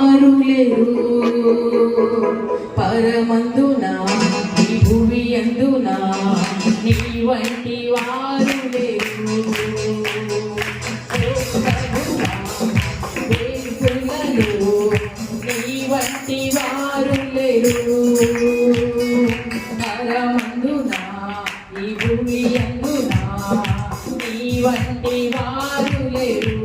వారు లేరు పరమందున ఈ భూమి అందున నీ వంటి వారు లేరు నీ వంటి వారు లేరు పరమందున ఈ భూమి అందున నీ వంటి వారు లేరు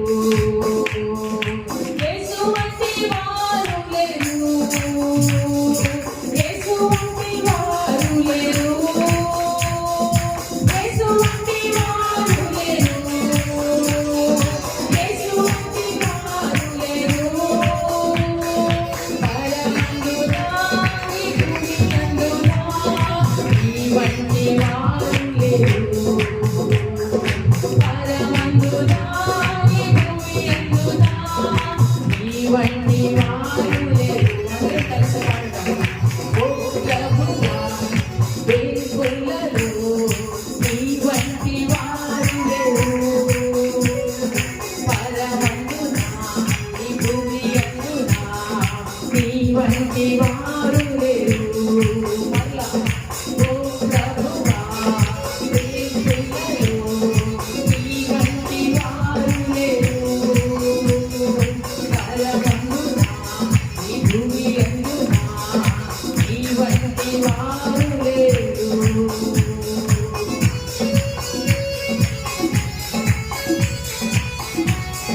వంటి వారు